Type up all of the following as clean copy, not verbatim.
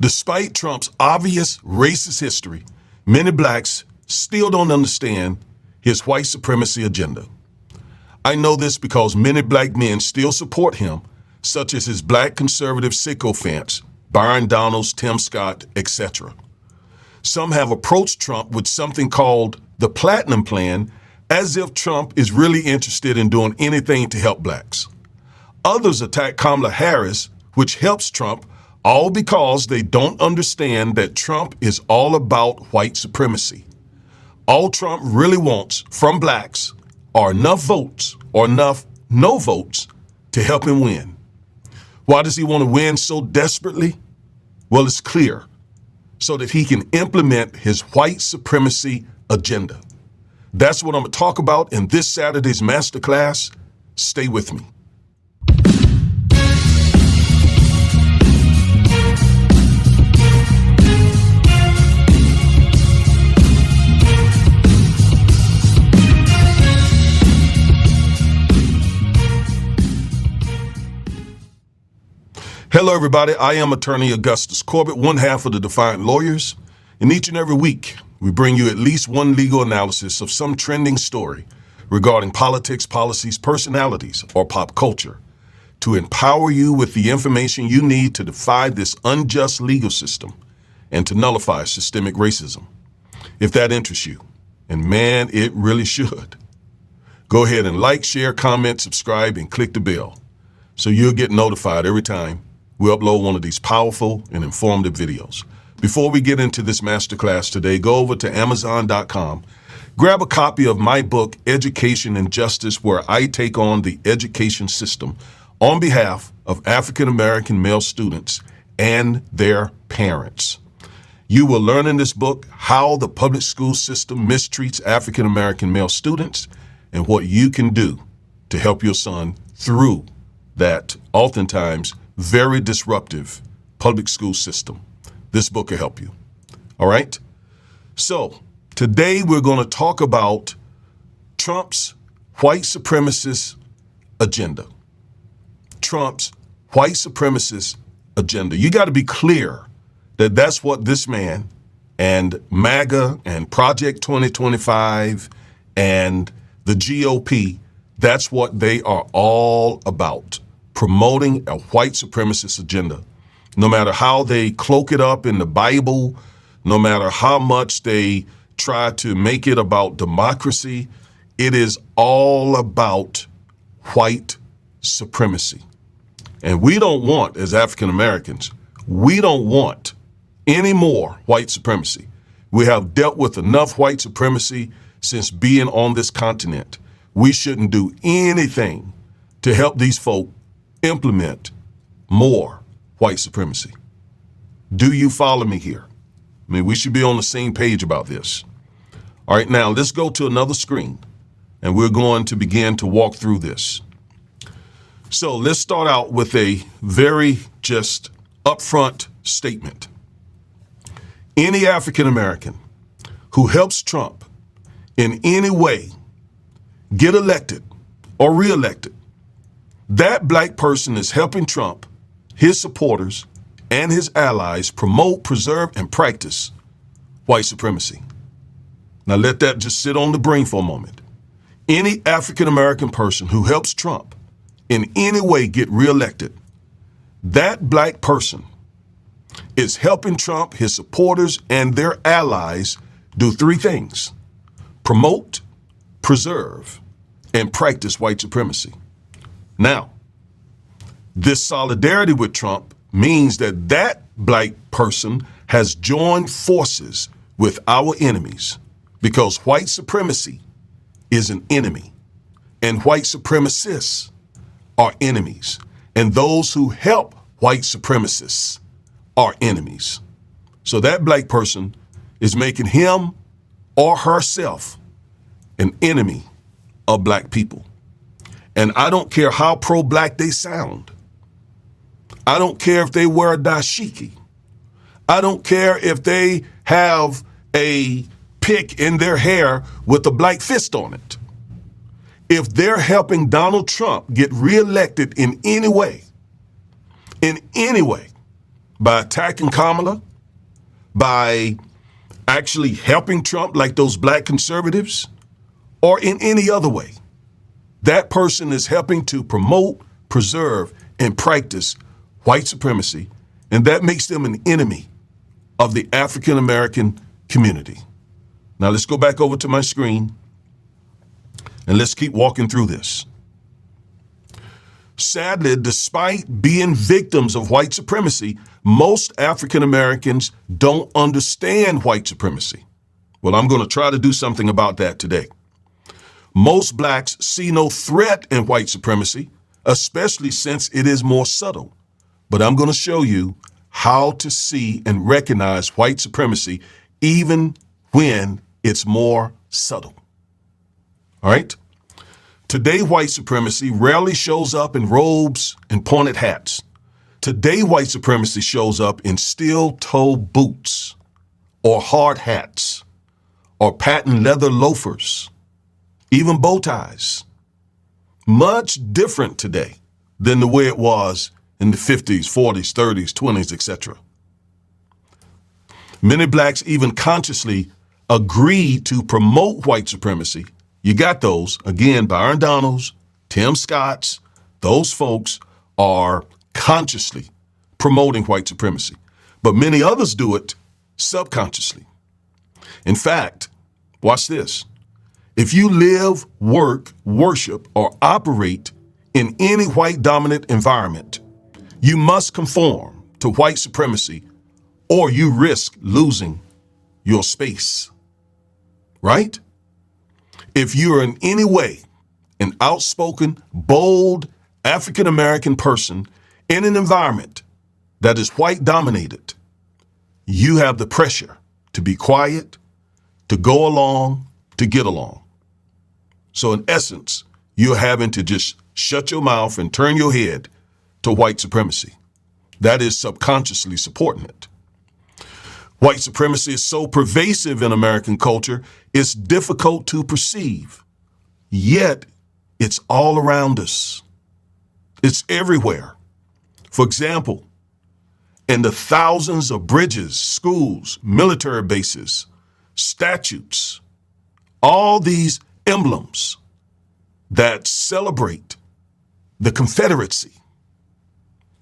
Despite Trump's obvious racist history, many blacks still don't understand his white supremacy agenda. I know this because many black men still support him, such as his black conservative sycophants, Byron Donalds, Tim Scott, etc. Some have approached Trump with something called the Platinum Plan, as if Trump is really interested in doing anything to help blacks. Others attack Kamala Harris, which helps Trump, all because they don't understand that Trump is all about white supremacy. All Trump really wants from blacks are enough votes or enough no votes to help him win. Why does he want to win so desperately? Well, it's clear, so that he can implement his white supremacy agenda. That's what I'm going to talk about in this Saturday's masterclass. Stay with me. Hello, everybody. I am attorney Augustus Corbett, one half of the Defiant Lawyers. And each and every week, we bring you at least one legal analysis of some trending story regarding politics, policies, personalities, or pop culture to empower you with the information you need to defy this unjust legal system and to nullify systemic racism. If that interests you, and man, it really should, go ahead and like, share, comment, subscribe, and click the bell so you'll get notified every time we upload one of these powerful and informative videos. Before we get into this masterclass today, go over to Amazon.com, grab a copy of my book, Education and Justice, where I take on the education system on behalf of African-American male students and their parents. You will learn in this book how the public school system mistreats African-American male students and what you can do to help your son through that oftentimes very disruptive public school system. This book will help you. All right? So today we're going to talk about Trump's white supremacist agenda. Trump's white supremacist agenda. You got to be clear that that's what this man and MAGA and Project 2025 and the GOP, that's what they are all about. Promoting a white supremacist agenda. No matter how they cloak it up in the Bible, no matter how much they try to make it about democracy, it is all about white supremacy. And we don't want, as African Americans, we don't want any more white supremacy. We have dealt with enough white supremacy since being on this continent. We shouldn't do anything to help these folk implement more white supremacy. Do you follow me here? I mean, we should be on the same page about this. All right, now let's go to another screen and we're going to begin to walk through this. So let's start out with a very just upfront statement. Any African American who helps Trump in any way get elected or reelected, that black person is helping Trump, his supporters, and his allies promote, preserve, and practice white supremacy. Now let that just sit on the brain for a moment. Any African-American person who helps Trump in any way get reelected, that black person is helping Trump, his supporters, and their allies do three things: promote, preserve, and practice white supremacy. Now, this solidarity with Trump means that that black person has joined forces with our enemies because white supremacy is an enemy and white supremacists are enemies, and those who help white supremacists are enemies. So that black person is making him or herself an enemy of black people. And I don't care how pro-black they sound. I don't care if they wear a dashiki. I don't care if they have a pick in their hair with a black fist on it. If they're helping Donald Trump get reelected in any way, by attacking Kamala, by actually helping Trump like those black conservatives, or in any other way, that person is helping to promote, preserve, and practice white supremacy, and that makes them an enemy of the African American community. Now let's go back over to my screen and let's keep walking through this. Sadly, despite being victims of white supremacy, most African Americans don't understand white supremacy. Well, I'm going to try to do something about that today. Most blacks see no threat in white supremacy, especially since it is more subtle. But I'm going to show you how to see and recognize white supremacy even when it's more subtle. All right? Today, white supremacy rarely shows up in robes and pointed hats. Today, white supremacy shows up in steel-toe boots or hard hats or patent leather loafers, even bow ties. Much different today than the way it was in the 50s, 40s, 30s, 20s, etc. Many blacks even consciously agree to promote white supremacy. You got those, again, Byron Donalds, Tim Scotts. Those folks are consciously promoting white supremacy. But many others do it subconsciously. In fact, watch this. If you live, work, worship, or operate in any white dominant environment, you must conform to white supremacy or you risk losing your space. Right? If you're in any way an outspoken, bold African-American person in an environment that is white dominated, you have the pressure to be quiet, to go along, to get along. So in essence, you're having to just shut your mouth and turn your head to white supremacy. That is subconsciously supporting it. White supremacy is so pervasive in American culture, it's difficult to perceive. Yet, it's all around us. It's everywhere. For example, in the thousands of bridges, schools, military bases, statutes, all these emblems that celebrate the Confederacy,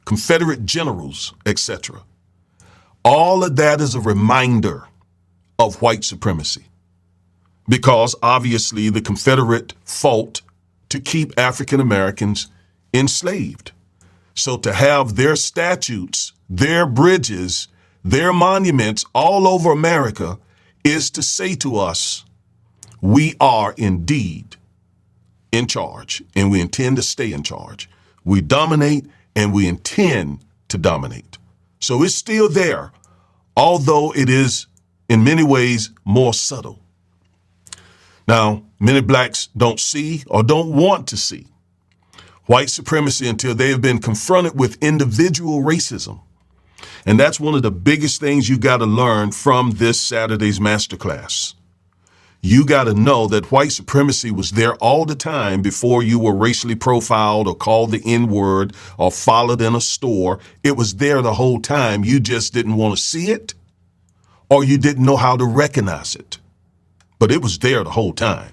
Confederate generals, etc. All of that is a reminder of white supremacy, because obviously the Confederate fought to keep African Americans enslaved. So to have their statutes, their bridges, their monuments all over America is to say to us, we are indeed in charge, and we intend to stay in charge. We dominate, and we intend to dominate. So it's still there, although it is in many ways more subtle. Now, many blacks don't see or don't want to see white supremacy until they have been confronted with individual racism. And that's one of the biggest things you got to learn from this Saturday's masterclass. You got to know that white supremacy was there all the time before you were racially profiled or called the N-word or followed in a store. It was there the whole time. You just didn't want to see it, or you didn't know how to recognize it. But it was there the whole time.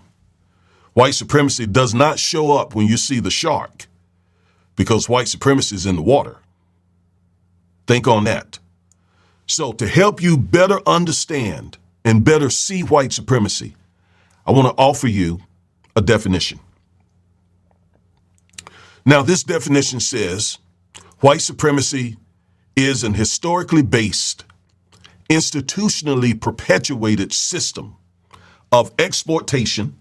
White supremacy does not show up when you see the shark, because white supremacy is in the water. Think on that. So to help you better understand and better see white supremacy, I want to offer you a definition. Now, this definition says white supremacy is an historically based, institutionally perpetuated system of exploitation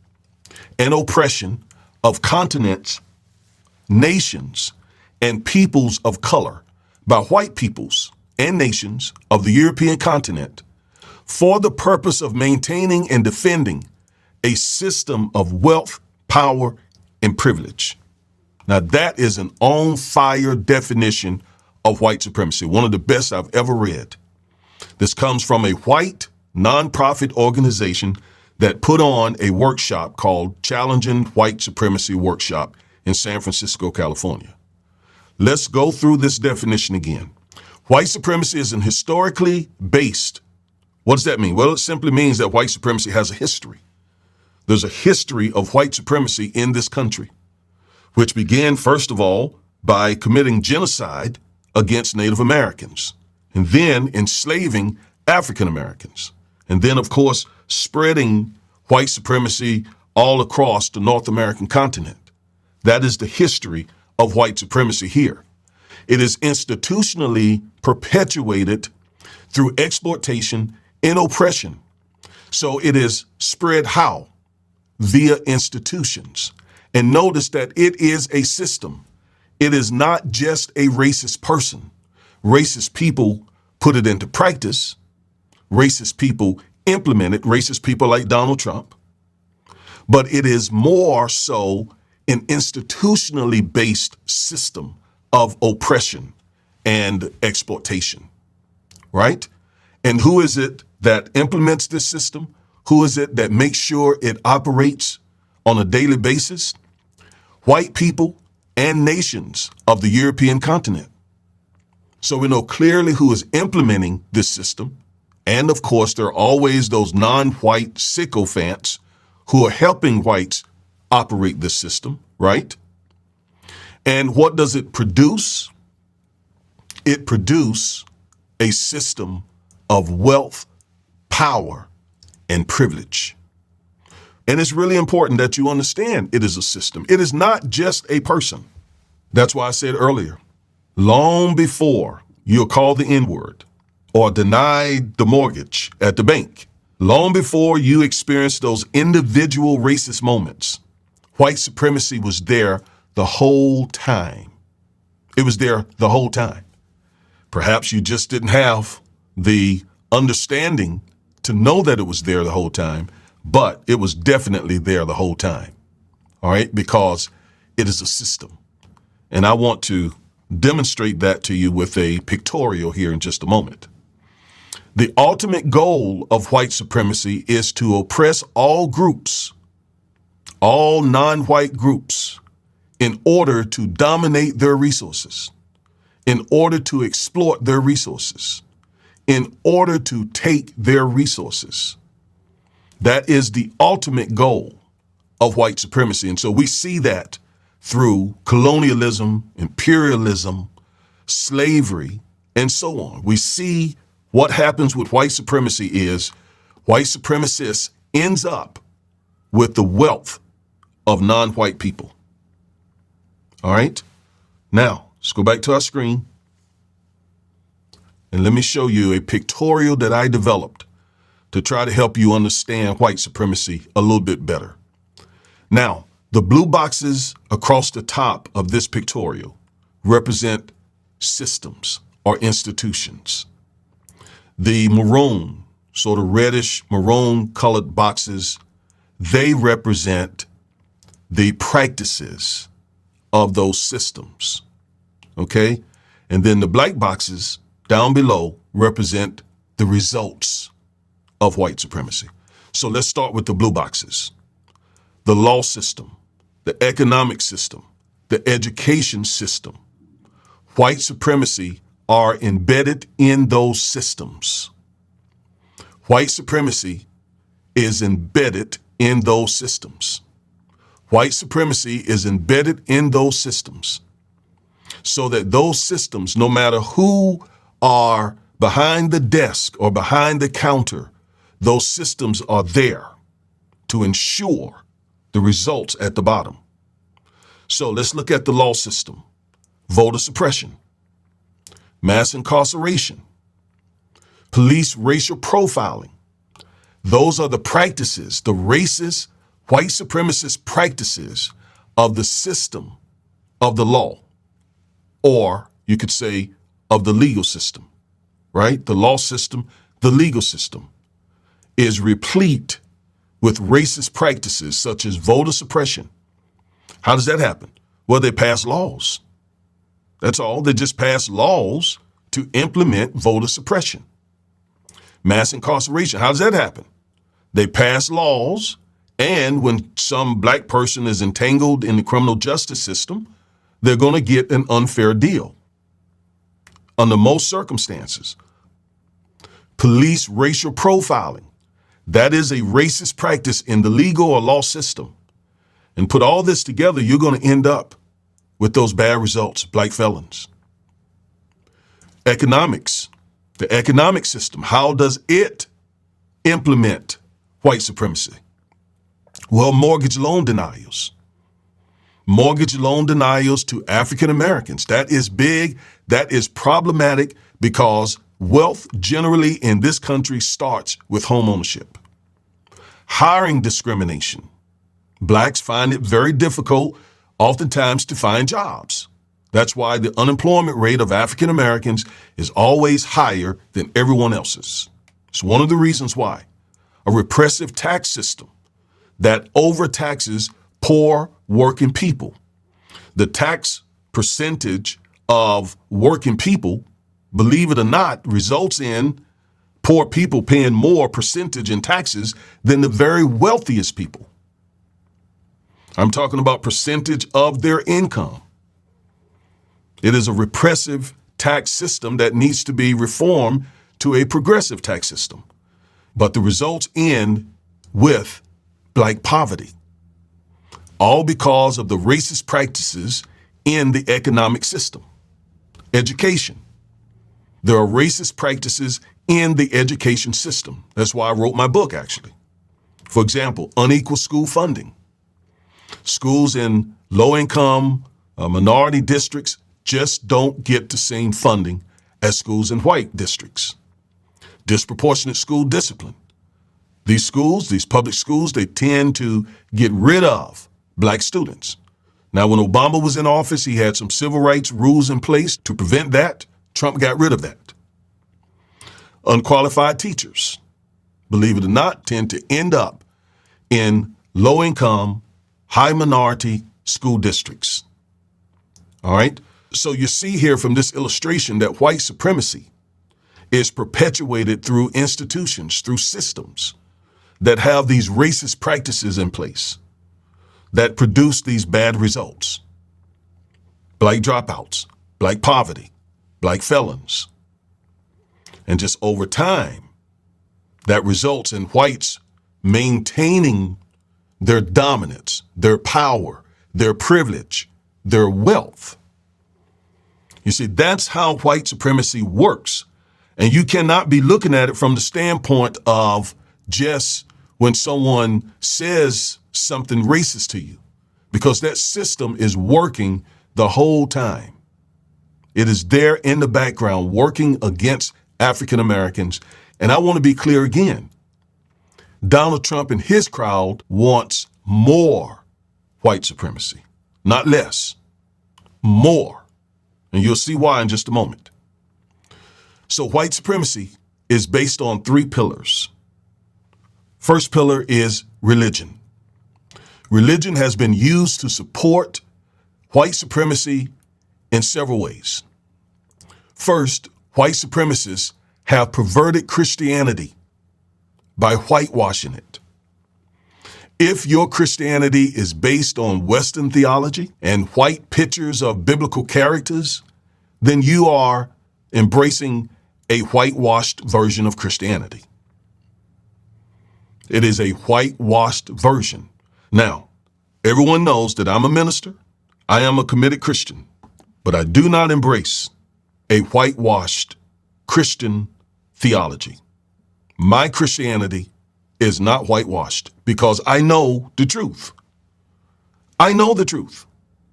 and oppression of continents, nations, and peoples of color by white peoples and nations of the European continent for the purpose of maintaining and defending a system of wealth, power, and privilege. Now, that is an on-fire definition of white supremacy, one of the best I've ever read. This comes from a white nonprofit organization that put on a workshop called Challenging White Supremacy Workshop in San Francisco, California. Let's go through this definition again. White supremacy is an historically based. What does that mean? Well, it simply means that white supremacy has a history. There's a history of white supremacy in this country, which began, first of all, by committing genocide against Native Americans, and then enslaving African Americans, and then, of course, spreading white supremacy all across the North American continent. That is the history of white supremacy here. It is institutionally perpetuated through exploitation and oppression. So it is spread how? Via institutions. And notice that it is a system. It is not just a racist person. Racist people put it into practice. Racist people implement it. Racist people like Donald Trump. But it is more so an institutionally based system of oppression and exploitation, right? And who is it that implements this system? Who is it that makes sure it operates on a daily basis? White people and nations of the European continent. So we know clearly who is implementing this system. And of course, there are always those non-white sycophants who are helping whites operate this system, right? And what does it produce? It produces a system of wealth, power, and privilege. And it's really important that you understand it is a system. It is not just a person. That's why I said earlier, long before you're called the N-word or denied the mortgage at the bank, long before you experience those individual racist moments, white supremacy was there the whole time. It was there the whole time. Perhaps you just didn't have the understanding to know that it was there the whole time, but it was definitely there the whole time. All right, because it is a system. And I want to demonstrate that to you with a pictorial here in just a moment. The ultimate goal of white supremacy is to oppress all groups, all non-white groups, in order to dominate their resources, in order to exploit their resources, in order to take their resources. That is the ultimate goal of white supremacy. And so we see that through colonialism, imperialism, slavery, and so on. We see what happens with white supremacy is white supremacists ends up with the wealth of non-white people. All right. Now, let's go back to our screen. And let me show you a pictorial that I developed to try to help you understand white supremacy a little bit better. Now, the blue boxes across the top of this pictorial represent systems or institutions. The maroon, sort of reddish maroon colored boxes, they represent the practices of those systems, okay? And then the black boxes down below represent the results of white supremacy. So let's start with the blue boxes. The law system, the economic system, the education system. White supremacy are embedded in those systems. White supremacy is embedded in those systems. White supremacy is embedded in those systems so that those systems, no matter who are behind the desk or behind the counter, those systems are there to ensure the results at the bottom. So let's look at the law system. Voter suppression, mass incarceration, police racial profiling. Those are the practices, the racist, white supremacist practices of the system of the law, or you could say of the legal system, right? The law system, the legal system is replete with racist practices such as voter suppression. How does that happen? Well, they pass laws. That's all. They just pass laws to implement voter suppression. Mass incarceration. How does that happen? They pass laws, and when some black person is entangled in the criminal justice system, they're going to get an unfair deal. under most circumstances. Police racial profiling. That is a racist practice in the legal or law system. And put all this together, you're going to end up with those bad results, black felons. Economics. The economic system. How does it implement white supremacy? Well, mortgage loan denials. Mortgage loan denials to African Americans. That is big. That is problematic because wealth generally in this country starts with home ownership. Hiring discrimination. Blacks find it very difficult, oftentimes, to find jobs. That's why the unemployment rate of African Americans is always higher than everyone else's. It's one of the reasons why. A repressive tax system that overtaxes poor working people. The tax percentage of working people, believe it or not, results in poor people paying more percentage in taxes than the very wealthiest people. I'm talking about percentage of their income. It is a repressive tax system that needs to be reformed to a progressive tax system. But the results end with black poverty, all because of the racist practices in the economic system. Education. There are racist practices in the education system. That's why I wrote my book, actually. For example, unequal school funding. Schools in low-income, minority districts just don't get the same funding as schools in white districts. Disproportionate school discipline. These schools, these public schools, they tend to get rid of black students. Now, when Obama was in office, he had some civil rights rules in place to prevent that. Trump got rid of that. Unqualified teachers, believe it or not, tend to end up in low-income, high-minority school districts. All right? So you see here from this illustration that white supremacy is perpetuated through institutions, through systems that have these racist practices in place that produce these bad results. Black dropouts, black poverty, black felons. And just over time, that results in whites maintaining their dominance, their power, their privilege, their wealth. You see, that's how white supremacy works. And you cannot be looking at it from the standpoint of just when someone says something racist to you, because that system is working the whole time. It is there in the background working against African Americans. And I want to be clear again. Donald Trump and his crowd wants more white supremacy, not less, more. And you'll see why in just a moment. So white supremacy is based on three pillars. First pillar is religion. Religion has been used to support white supremacy in several ways. First, white supremacists have perverted Christianity by whitewashing it. If your Christianity is based on Western theology and white pictures of biblical characters, then you are embracing a whitewashed version of Christianity. It is a whitewashed version. Now, everyone knows that I'm a minister. I am a committed Christian, but I do not embrace a whitewashed Christian theology. My Christianity is not whitewashed because I know the truth. I know the truth.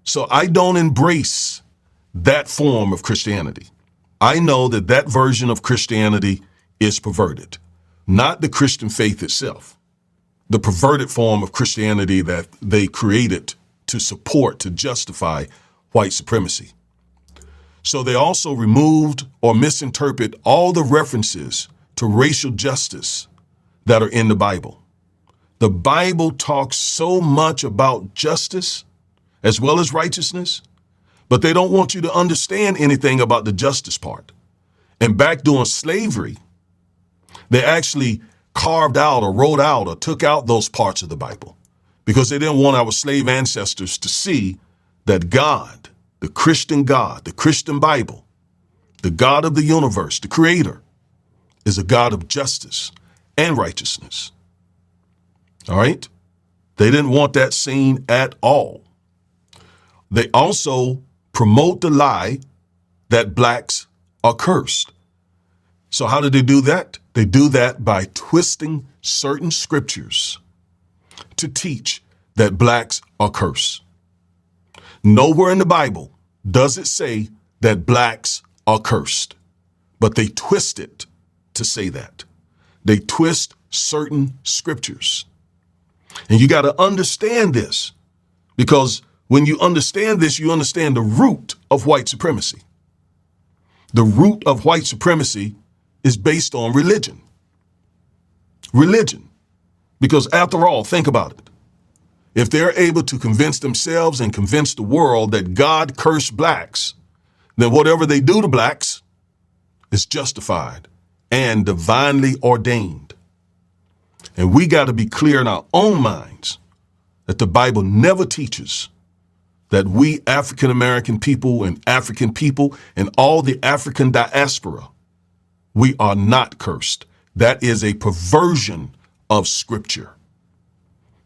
So I don't embrace that form of Christianity. I know that that version of Christianity is perverted, not the Christian faith itself, the perverted form of Christianity that they created to support, to justify white supremacy. So they also removed or misinterpret all the references to racial justice that are in the Bible. The Bible talks so much about justice as well as righteousness, but they don't want you to understand anything about the justice part. And back during slavery, they actually carved out or wrote out or took out those parts of the Bible because they didn't want our slave ancestors to see that God, the Christian Bible, The God of the universe, the creator, is a God of justice and righteousness. All right? They didn't want that seen at all. They also promote the lie that blacks are cursed. So how do they do that? They do that by twisting certain scriptures to teach that blacks are cursed. Nowhere in the Bible does it say that blacks are cursed, but they twist it to say that. They twist certain scriptures. And you got to understand this, because when you understand this, you understand the root of white supremacy. The root of white supremacy is based on religion. Religion. Because after all, think about it. If they're able to convince themselves and convince the world that God cursed blacks, then whatever they do to blacks is justified and divinely ordained. And we got to be clear in our own minds that the Bible never teaches that we African American people and all the African diaspora, we are not cursed. That is a perversion of scripture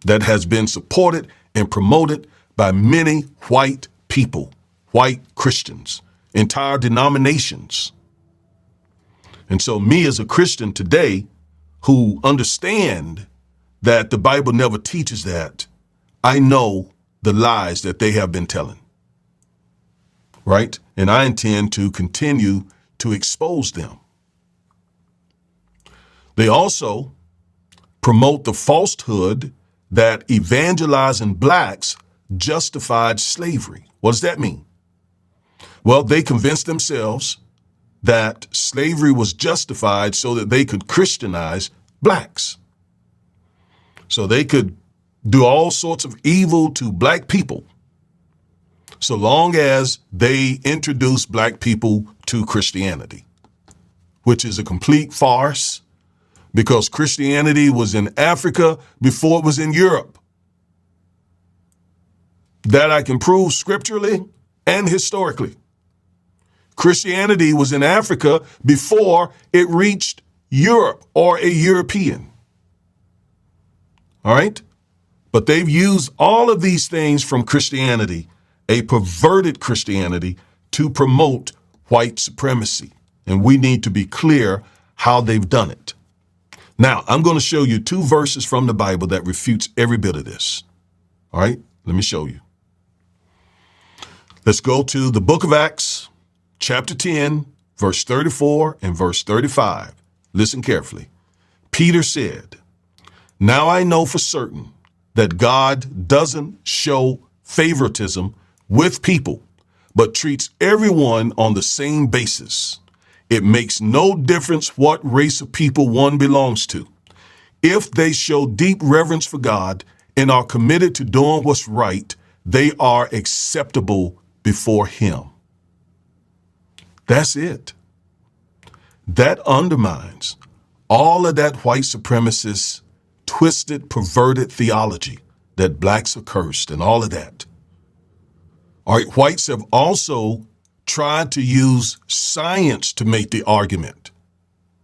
that has been supported and promoted by many white people, white Christians, entire denominations. And so me as a Christian today who understand that the Bible never teaches that, I know the lies that they have been telling, right? And I intend to continue to expose them. They also promote the falsehood that evangelizing blacks justified slavery. What does that mean? Well, they convinced themselves that slavery was justified so that they could Christianize blacks. So they could do all sorts of evil to black people, so long as they introduce black people to Christianity, which is a complete farce, because Christianity was in Africa before it was in Europe. That I can prove scripturally and historically. Christianity was in Africa before it reached Europe or a European. All right? But they've used all of these things from Christianity, a perverted Christianity, to promote white supremacy. And we need to be clear how they've done it. Now, I'm going to show you 2 verses from the Bible that refutes every bit of this. All right? Let me show you. Let's go to the book of Acts, chapter 10, verse 34 and verse 35. Listen carefully. Peter said, "Now I know for certain that God doesn't show favoritism with people, but treats everyone on the same basis. It makes no difference what race of people one belongs to. If they show deep reverence for God and are committed to doing what's right, they are acceptable before Him." That's it. That undermines all of that white supremacist, twisted, perverted theology that blacks are cursed and all of that. All right, whites have also tried to use science to make the argument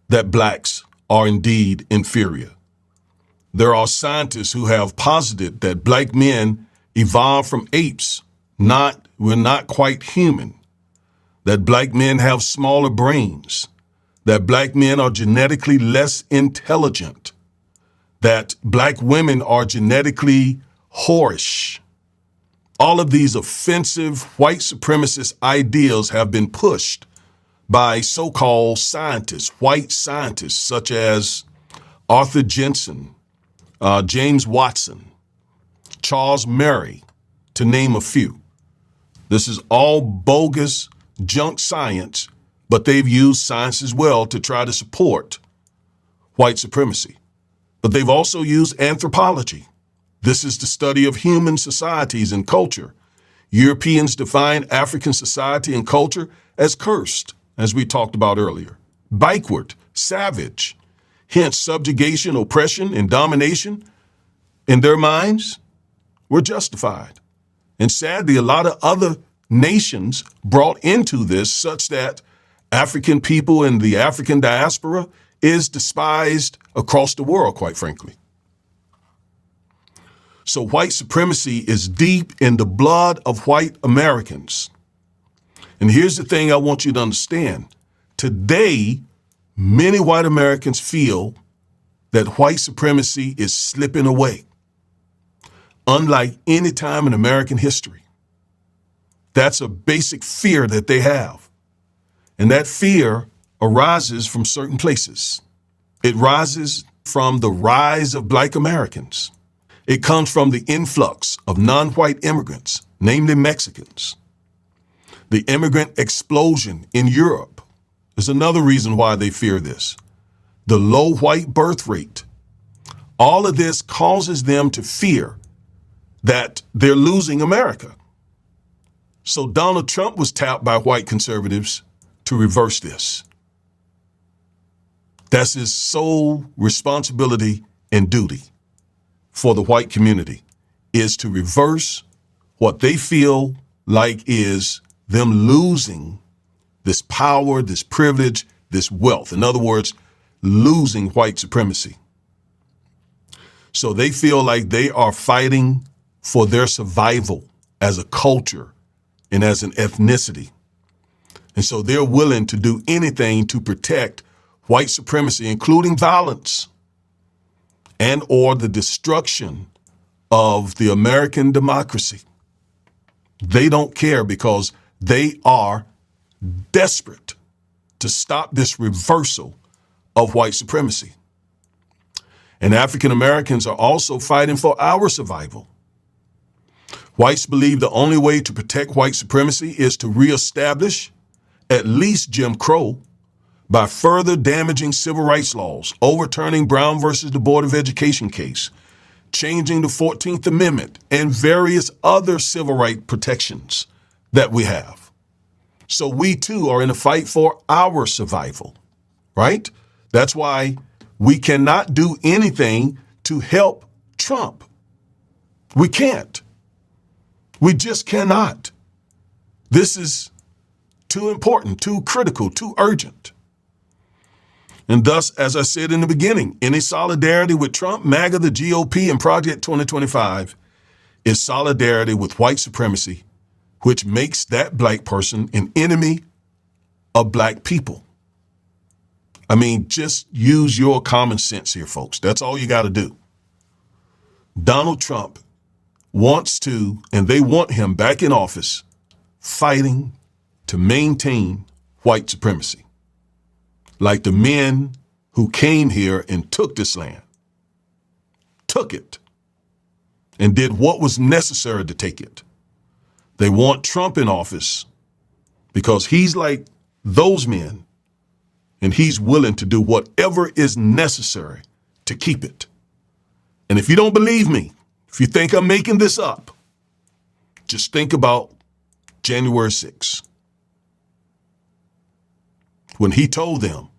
that blacks are indeed inferior. There are scientists who have posited that black men evolved from apes, we're not quite human, that black men have smaller brains, that black men are genetically less intelligent, that black women are genetically whorish. All of these offensive white supremacist ideals have been pushed by so-called scientists, white scientists such as Arthur Jensen, James Watson, Charles Murray, to name a few. This is all bogus junk science, but they've used science as well to try to support white supremacy. But they've also used anthropology. This is the study of human societies and culture. Europeans define African society and culture as cursed, as we talked about earlier, backward, savage, hence subjugation, oppression, and domination in their minds were justified. And sadly, a lot of other nations brought into this such that African people and the African diaspora is despised across the world, quite frankly. So white supremacy is deep in the blood of white Americans. And here's the thing I want you to understand. Today, many white Americans feel that white supremacy is slipping away, unlike any time in American history. That's a basic fear that they have. And that fear arises from certain places. It rises from the rise of Black Americans. It comes from the influx of non-white immigrants, namely Mexicans. The immigrant explosion in Europe is another reason why they fear this. The low white birth rate. All of this causes them to fear that they're losing America. So Donald Trump was tapped by white conservatives to reverse this. That's his sole responsibility and duty for the white community, is to reverse what they feel like is them losing this power, this privilege, this wealth. In other words, losing white supremacy. So they feel like they are fighting for their survival as a culture and as an ethnicity. And so they're willing to do anything to protect white supremacy, including violence and or the destruction of the American democracy. They don't care because they are desperate to stop this reversal of white supremacy. And African Americans are also fighting for our survival. Whites believe the only way to protect white supremacy is to reestablish at least Jim Crow by further damaging civil rights laws, overturning Brown versus the Board of Education case, changing the 14th Amendment, and various other civil rights protections that we have. So we too are in a fight for our survival, right? That's why we cannot do anything to help Trump. We can't. We just cannot. This is too important, too critical, too urgent. And thus, as I said in the beginning, any solidarity with Trump, MAGA, the GOP, and Project 2025 is solidarity with white supremacy, which makes that Black person an enemy of Black people. I mean, just use your common sense here, folks. That's all you got to do. Donald Trump wants to, and they want him back in office, fighting to maintain white supremacy. Like the men who came here and took this land, took it, and did what was necessary to take it. They want Trump in office because he's like those men, and he's willing to do whatever is necessary to keep it. And if you don't believe me, if you think I'm making this up, just think about January 6th. When he told them,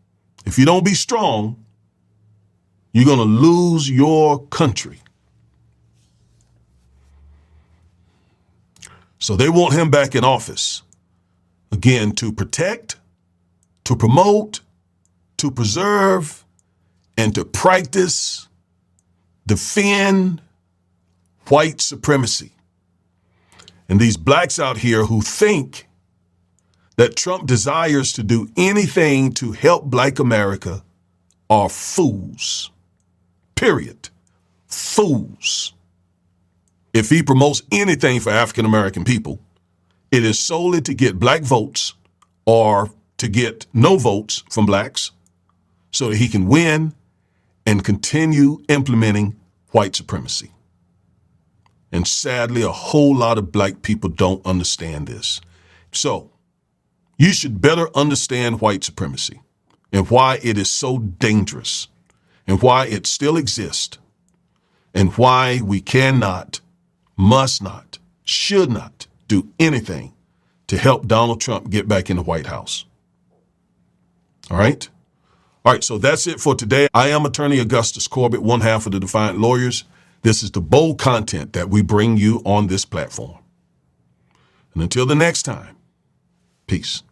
if you don't be strong, you're going to lose your country. So they want him back in office, again, to protect, to promote, to preserve, and to practice, defend white supremacy. And these blacks out here who think that Trump desires to do anything to help Black America are fools. Period. Fools. If he promotes anything for African American people, it is solely to get Black votes or to get no votes from Blacks so that he can win and continue implementing white supremacy. And sadly, a whole lot of Black people don't understand this. So you should better understand white supremacy and why it is so dangerous and why it still exists and why we cannot, must not, should not do anything to help Donald Trump get back in the White House. All right? All right, so that's it for today. I am Attorney Augustus Corbett, one half of the Defiant Lawyers. This is the bold content that we bring you on this platform. And until the next time, peace.